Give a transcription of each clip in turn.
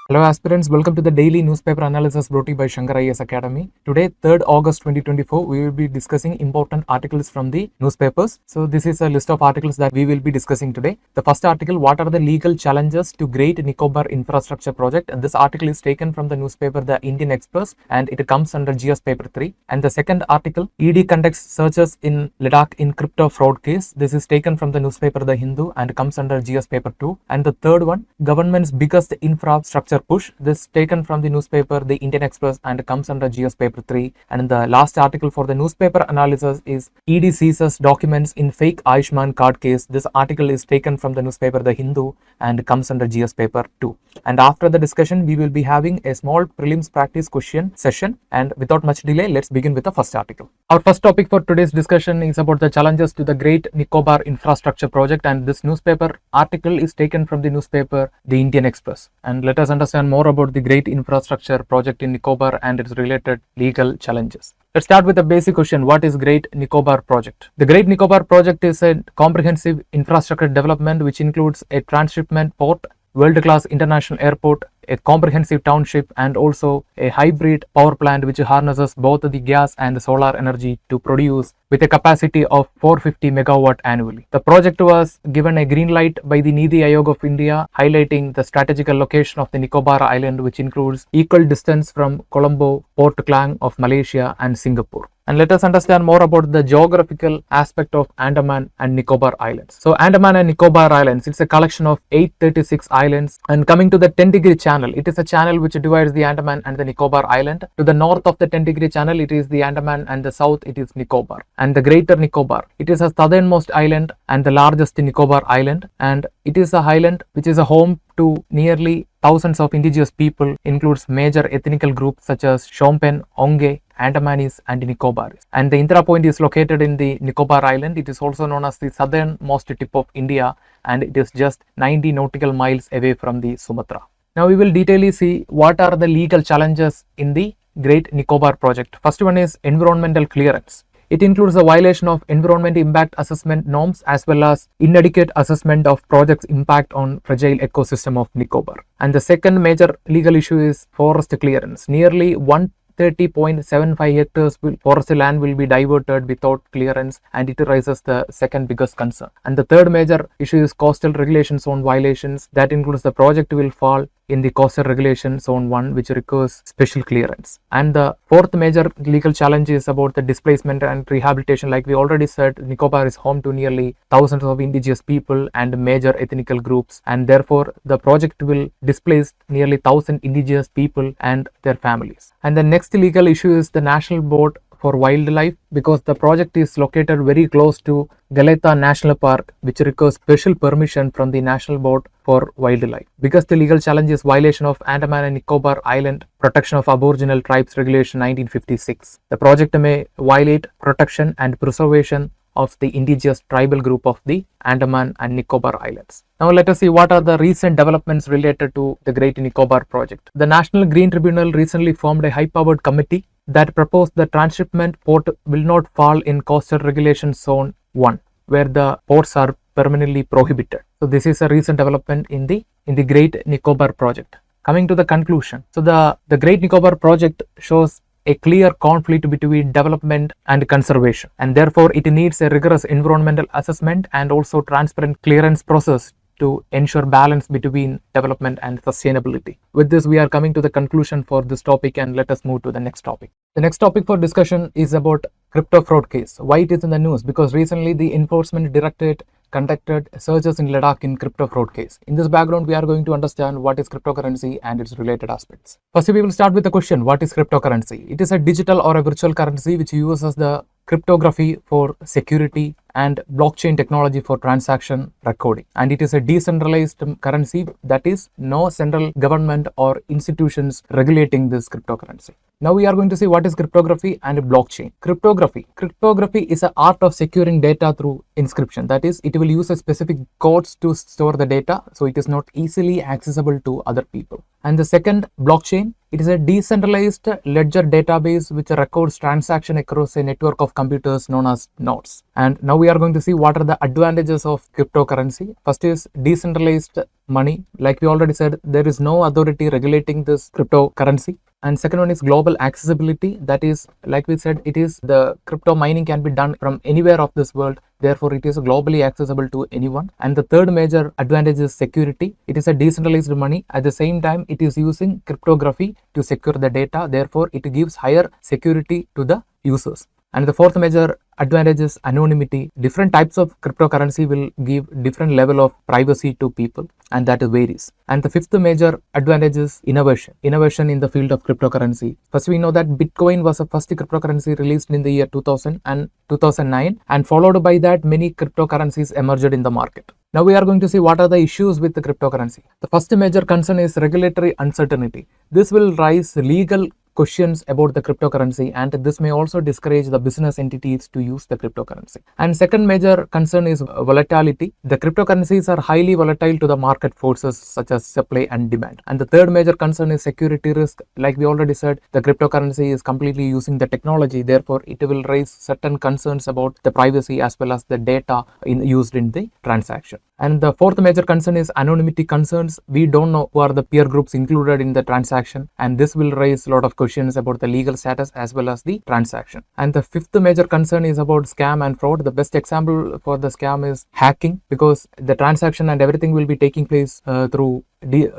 Hello aspirants, welcome to the daily newspaper analysis brought to you by Shankar IAS Academy. Today, 3rd August 2024, we will be discussing important articles from the newspapers. So this is a list of articles that we will be discussing today. The first article, what are the legal challenges to Great Nicobar Infrastructure Project? And this article is taken from the newspaper The Indian Express and it comes under GS paper 3. And the second article, ED conducts searches in Ladakh in crypto fraud case. This is taken from the newspaper The Hindu and comes under GS paper 2. And the third one, government's biggest infrastructure push. This taken from the newspaper The Indian Express and comes under GS paper 3. And the last article for the newspaper analysis is ED seizes documents in fake Ayushman card case. This article is taken from the newspaper The Hindu and comes under GS paper 2. And after the discussion, we will be having a small prelims practice question session. And without much delay, let's begin with the first article. Our first topic for today's discussion is about the challenges to the Great Nicobar Infrastructure Project. And this newspaper article is taken from the newspaper The Indian Express. And let us understand more about the Great Infrastructure Project in Nicobar and its related legal challenges. Let's start with the basic question. What is Great Nicobar Project? The Great Nicobar Project is a comprehensive infrastructure development which includes a transshipment port, world-class international airport, a comprehensive township, and also a hybrid power plant which harnesses both the gas and the solar energy to produce with a capacity of 450 megawatt annually. The project was given a green light by the Niti Aayog of India, highlighting the strategical location of the Nicobar Island, which includes equal distance from Colombo, Port Klang of Malaysia and Singapore. And let us understand more about the geographical aspect of Andaman and Nicobar Islands. So Andaman and Nicobar Islands, it's a collection of 836 islands. And coming to the 10-degree channel, it is a channel which divides the Andaman and the Nicobar Island. To the north of the 10-degree channel, it is the Andaman, and the south, it is Nicobar. And the Greater Nicobar, it is a southernmost island and the largest Nicobar Island. And it is a island which is a home to nearly thousands of indigenous people, includes major ethnical groups such as Shompen, Onge, Andamanis and Nicobaris. And the Indra Point is located in the Nicobar Island. It is also known as the southernmost tip of India and it is just 90 nautical miles away from the Sumatra. Now we will detailedly see what are the legal challenges in the Great Nicobar project. First one is environmental clearance. It includes the violation of environment impact assessment norms as well as inadequate assessment of project's impact on fragile ecosystem of Nicobar. And the second major legal issue is forest clearance. Nearly 130.75 hectares forest land will be diverted without clearance, and it raises the second biggest concern. And the third major issue is coastal regulation zone violations. That includes the project will fall in the coastal regulation zone 1, which requires special clearance. And the fourth major legal challenge is about the displacement and rehabilitation. Like we already said, Nicobar is home to nearly thousands of indigenous people and major ethnical groups, and therefore the project will displace nearly 1,000 indigenous people and their families. And the next legal issue is the National Board for Wildlife, because the project is located very close to Galeta National Park, which requires special permission from the National Board for Wildlife. Because the legal challenge is violation of Andaman and Nicobar Island Protection of Aboriginal Tribes Regulation 1956. The project may violate protection and preservation of the indigenous tribal group of the Andaman and Nicobar Islands. Now let us see what are the recent developments related to the Great Nicobar project. The National Green Tribunal recently formed a high-powered committee that proposed the transshipment port will not fall in coastal regulation zone 1, where the ports are permanently prohibited. So this is a recent development in the Great Nicobar project. Coming to the conclusion. So the Great Nicobar project shows a clear conflict between development and conservation, and therefore it needs a rigorous environmental assessment and also transparent clearance process to ensure balance between development and sustainability. With this, we are coming to the conclusion for this topic, and let us move to the next topic. The next topic for discussion is about crypto fraud case. Why it is in the news? Because recently the Enforcement Directorate conducted searches in Ladakh in crypto fraud case. In this background, we are going to understand what is cryptocurrency and its related aspects. First, we will start with the question, what is cryptocurrency? It is a digital or a virtual currency which uses the cryptography for security and blockchain technology for transaction recording. And it is a decentralized currency, that is no central government or institutions regulating this cryptocurrency. Now we are going to see what is cryptography and blockchain. Cryptography is an art of securing data through inscription. That is, it will use a specific codes to store the data, so it is not easily accessible to other people. And the second, blockchain, It is a decentralized ledger database which records transaction across a network of computers known as nodes. And now we are going to see what are the advantages of cryptocurrency. First is decentralized money. Like we already said, there is no authority regulating this cryptocurrency. And second one is global accessibility. That is, like we said, it is the crypto mining can be done from anywhere of this world. Therefore, it is globally accessible to anyone. And the third major advantage is security. It is a decentralized money. At the same time, it is using cryptography to secure the data. Therefore, it gives higher security to the users. And the fourth major advantage is anonymity. Different types of cryptocurrency will give different level of privacy to people, and that varies. And the fifth major advantage is innovation. Innovation in the field of cryptocurrency. First, we know that Bitcoin was the first cryptocurrency released in the year 2000 and 2009, and followed by that many cryptocurrencies emerged in the market. Now we are going to see what are the issues with the cryptocurrency. The first major concern is regulatory uncertainty. This will raise legal questions about the cryptocurrency, and this may also discourage the business entities to use the cryptocurrency. And second major concern is volatility. The cryptocurrencies are highly volatile to the market forces such as supply and demand. And the third major concern is security risk. Like we already said, the cryptocurrency is completely using the technology. Therefore, it will raise certain concerns about the privacy as well as the data used in the transaction. And the fourth major concern is anonymity concerns. We don't know who are the peer groups included in the transaction, and this will raise a lot of questions about the legal status as well as the transaction. And the fifth major concern is about scam and fraud. The best example for the scam is hacking, because the transaction and everything will be taking place through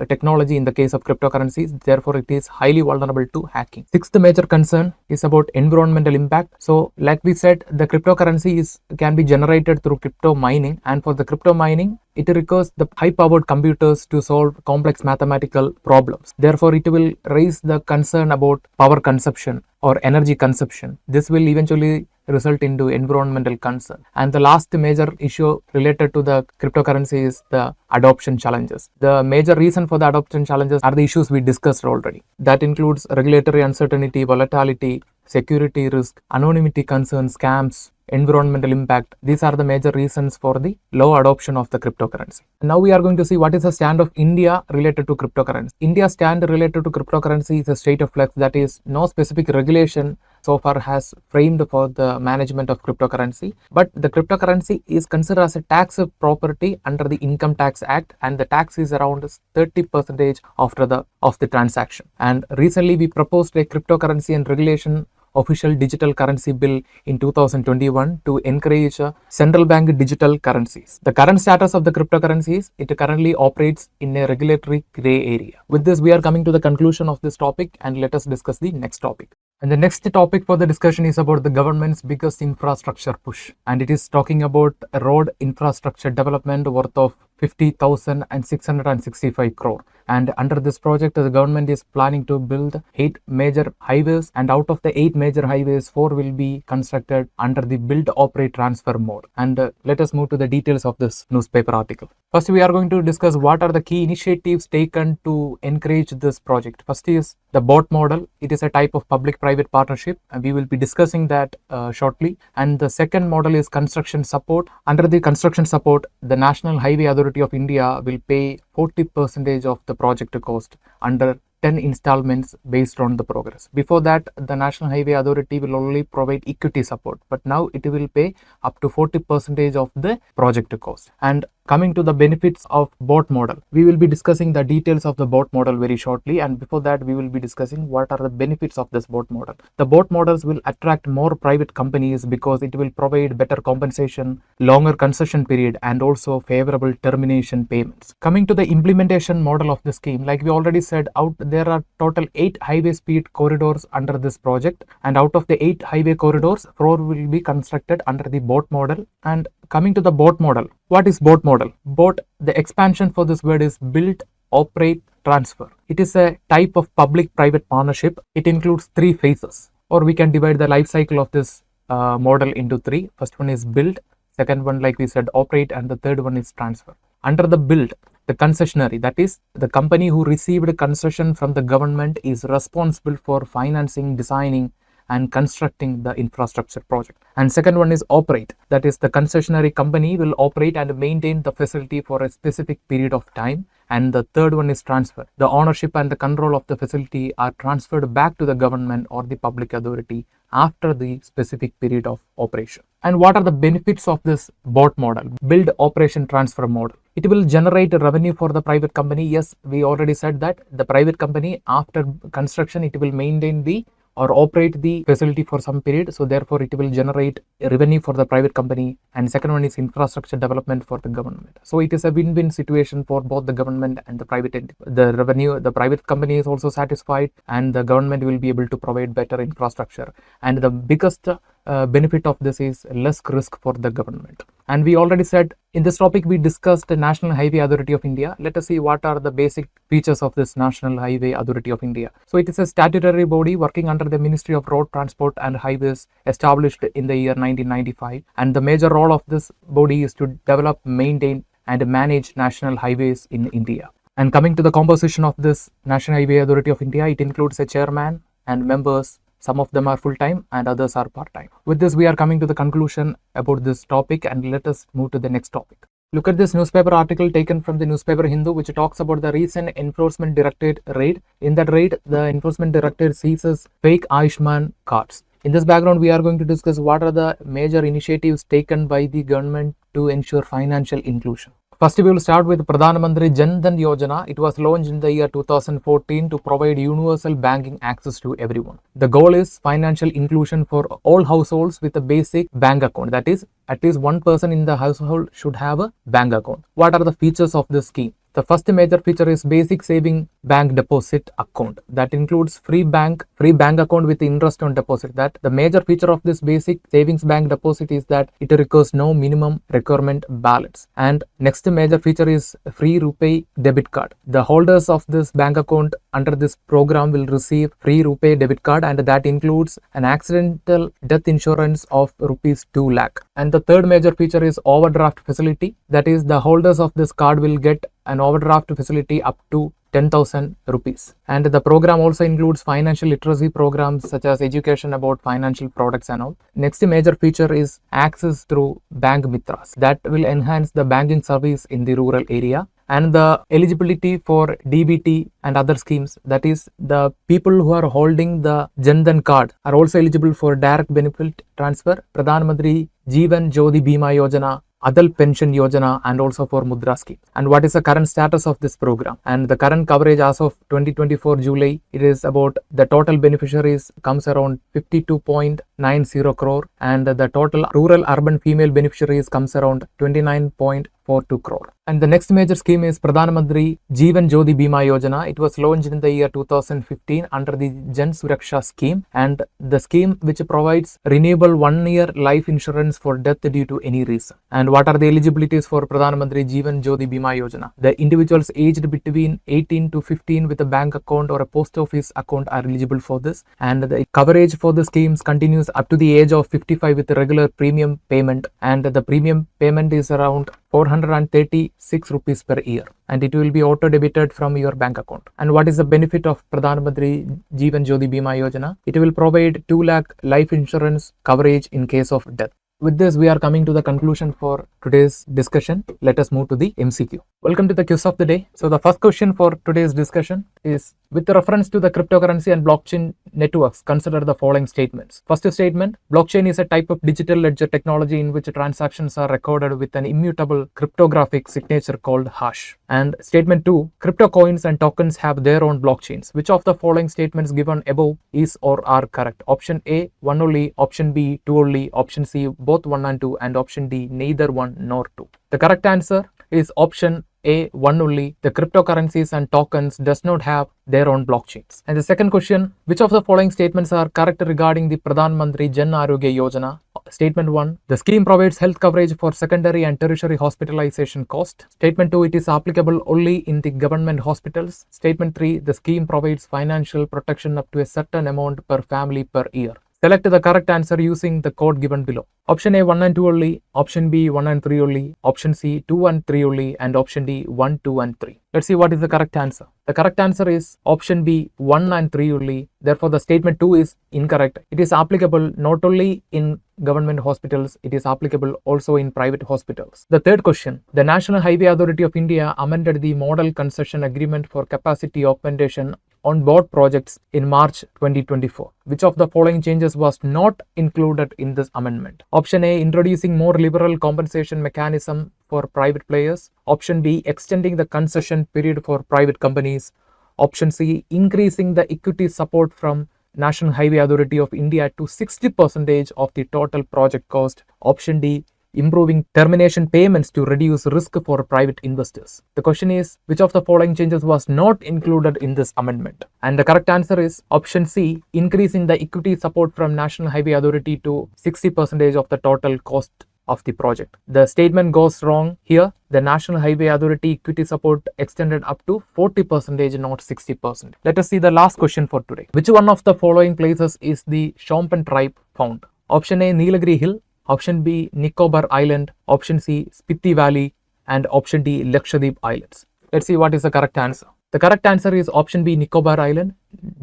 technology in the case of cryptocurrencies. Therefore, it is highly vulnerable to hacking. Sixth major concern is about environmental impact. So like we said, the cryptocurrency can be generated through crypto mining, and for the crypto mining, it requires the high-powered computers to solve complex mathematical problems. Therefore, it will raise the concern about power consumption or energy consumption. This will eventually result into environmental concern. And the last major issue related to the cryptocurrency is the adoption challenges. The major reason for the adoption challenges are the issues we discussed already. That includes regulatory uncertainty, volatility, security risk, anonymity concerns, scams, environmental impact. These are the major reasons for the low adoption of the cryptocurrency. Now we are going to see what is the stand of India related to cryptocurrency. India's stand related to cryptocurrency is a state of flux. That is, no specific regulation so far has framed for the management of cryptocurrency, but the cryptocurrency is considered as a tax property under the Income Tax Act, and the tax is around 30% after the transaction. And recently we proposed a cryptocurrency and regulation official digital currency bill in 2021 to encourage central bank digital currencies. The current status of the cryptocurrencies, it currently operates in a regulatory gray area. With this, we are coming to the conclusion of this topic, and let us discuss the next topic. And the next topic for the discussion is about the government's biggest infrastructure push, and it is talking about a road infrastructure development worth of 50,665 crore. And under this project, the government is planning to build 8 major highways, and out of the 8 major highways, 4 will be constructed under the build, operate, transfer mode. And let us move to the details of this newspaper article. First, we are going to discuss what are the key initiatives taken to encourage this project. First is the BOT model. It is a type of public-private partnership, and we will be discussing that shortly. And the second model is construction support. Under the construction support, the National Highway Authority of India will pay 40% of the project cost under 10 installments based on the progress. Before that, the National Highway Authority will only provide equity support, but now it will pay up to 40% of the project cost. And coming to the benefits of BOT model, we will be discussing the details of the BOT model very shortly, and before that we will be discussing what are the benefits of this BOT model. The BOT models will attract more private companies because it will provide better compensation, longer concession period, and also favorable termination payments. Coming to the implementation model of the scheme, like we already said, there are total 8 highway speed corridors under this project, and out of the 8 highway corridors, 4 will be constructed under the BOT model. And coming to the BOT model, what is BOT model? BOT, the expansion for this word is build, operate, transfer. It is a type of public-private partnership. It includes 3 phases, or we can divide the life cycle of this model into 3. First one is build, second one, like we said, operate, and the third one is transfer. Under the build, the concessionary, that is the company who received concession from the government, is responsible for financing, designing, and constructing the infrastructure project. And second one is operate. That is, the concessionary company will operate and maintain the facility for a specific period of time. And the third one is transfer. The ownership and the control of the facility are transferred back to the government or the public authority after the specific period of operation. And what are the benefits of this BOT model, build operation transfer model? It will generate revenue for the private company. Yes, we already said that the private company, after construction, it will maintain the or operate the facility for some period, so therefore it will generate revenue for the private company. And second one is infrastructure development for the government. So it is a win-win situation for both the government and the private entity. The revenue, the private company is also satisfied, and the government will be able to provide better infrastructure. And the biggest benefit of this is less risk for the government. And we already said in this topic we discussed the National Highway Authority of India. Let us see what are the basic features of this National Highway Authority of India. So it is a statutory body working under the Ministry of Road Transport and Highways, established in the year 1995. And the major role of this body is to develop, maintain and manage national highways in India. And coming to the composition of this National Highway Authority of India, it includes a chairman and members. Some of them are full-time and others are part-time. With this, we are coming to the conclusion about this topic, and let us move to the next topic. Look at this newspaper article taken from the newspaper Hindu, which talks about the recent Enforcement Directorate raid. In that raid, the Enforcement Directorate seizes fake Ayushman cards. In this background, we are going to discuss what are the major initiatives taken by the government to ensure financial inclusion. First, we will start with Pradhan Mantri Dhan Yojana. It was launched in the year 2014 to provide universal banking access to everyone. The goal is financial inclusion for all households with a basic bank account. That is, at least one person in the household should have a bank account. What are the features of this scheme? The first major feature is basic saving bank deposit account. That includes free bank account with interest on deposit. That the major feature of this basic savings bank deposit is that it requires no minimum requirement balance. And next major feature is free rupee debit card. The holders of this bank account under this program will receive free rupee debit card, and that includes an accidental death insurance of rupees 2 lakh. And the third major feature is overdraft facility. That is, the holders of this card will get an overdraft facility up to 10,000 rupees. And the program also includes financial literacy programs such as education about financial products and all. Next major feature is access through bank mitras. That will enhance the banking service in the rural area. And the eligibility for DBT and other schemes, that is, the people who are holding the Dhan card are also eligible for direct benefit transfer, Pradhan Mantri Jeevan, Jyoti, Bima Yojana, Adult Pension Yojana, and also for Mudra scheme. And what is the current status of this program? And the current coverage as of 2024 July, it is about the total beneficiaries comes around 52.90 crore, and the total rural urban female beneficiaries comes around 29.42 crore. And the next major scheme is Pradhan Mantri Jeevan Jyoti Bima Yojana. It was launched in the year 2015 under the Jan Suraksha scheme, and the scheme which provides renewable 1-year life insurance for death due to any reason. And what are the eligibilities for Pradhan Mantri Jeevan Jyoti Bima Yojana? The individuals aged between 18 to 15 with a bank account or a post office account are eligible for this, and the coverage for the schemes continues up to the age of 55 with a regular premium payment, and the premium payment is around 436 rupees per year, and it will be auto debited from your bank account. And what is the benefit of Pradhan Mantri Jeevan Jyoti Bima Yojana? It will provide 2 lakh life insurance coverage in case of death. With this, we are coming to the conclusion for today's discussion. Let us move to the MCQ. Welcome to the quiz of the day. So the first question for today's discussion is, with reference to the cryptocurrency and blockchain networks, consider the following statements. First statement, blockchain is a type of digital ledger technology in which transactions are recorded with an immutable cryptographic signature called hash. And statement 2, crypto coins and tokens have their own blockchains. Which of the following statements given above is or are correct? Option A, 1 only, option B, 2 only, option C, both 1 and 2, and option D, neither 1 nor 2. The correct answer is option A, 1 only. The cryptocurrencies and tokens does not have their own blockchains. And the second question, which of the following statements are correct regarding the Pradhan Mantri Jan Arogya Yojana? Statement 1, the scheme provides health coverage for secondary and tertiary hospitalization cost. Statement 2, it is applicable only in the government hospitals. Statement 3, the scheme provides financial protection up to a certain amount per family per year. Select the correct answer using the code given below. Option A 1 and 2 only, option B 1 and 3 only, option C 2 and 3 only, and option D 1, 2 and 3. Let's see what is the correct answer. The correct answer is option B 1 and 3 only. Therefore, the statement 2 is incorrect. It is applicable not only in government hospitals, it is applicable also in private hospitals. The third question, the National Highway Authority of India amended the Model Concession Agreement for Capacity Augmentation on board projects in March 2024. Which of the following changes was not included in this amendment? Option A, introducing more liberal compensation mechanism for private players. Option B, extending the concession period for private companies. Option C, increasing the equity support from National Highway Authority of India to 60% of the total project cost. Option D, improving termination payments to reduce risk for private investors. The question is, which of the following changes was not included in this amendment? And the correct answer is option C, increasing the equity support from National Highway Authority to 60% of the total cost of the project. The statement goes wrong here. The National Highway Authority equity support extended up to 40%, not 60%. Let us see the last question for today. Which one of the following places is the Shompen tribe found? Option A, Nilagiri Hill. Option B, Nicobar Island. Option C, Spiti Valley. And option D, Lakshadweep Islands. Let's see what is the correct answer. The correct answer is option B, Nicobar Island.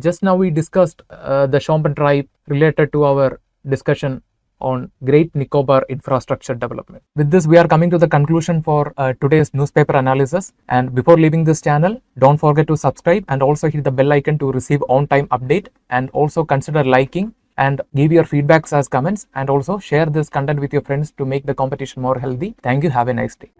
Just now we discussed the Shompen tribe related to our discussion on Great Nicobar infrastructure development. With this, we are coming to the conclusion for today's newspaper analysis. And before leaving this channel, don't forget to subscribe and also hit the bell icon to receive on-time update, and also consider liking and give your feedbacks as comments, and also share this content with your friends to make the competition more healthy. Thank you. Have a nice day.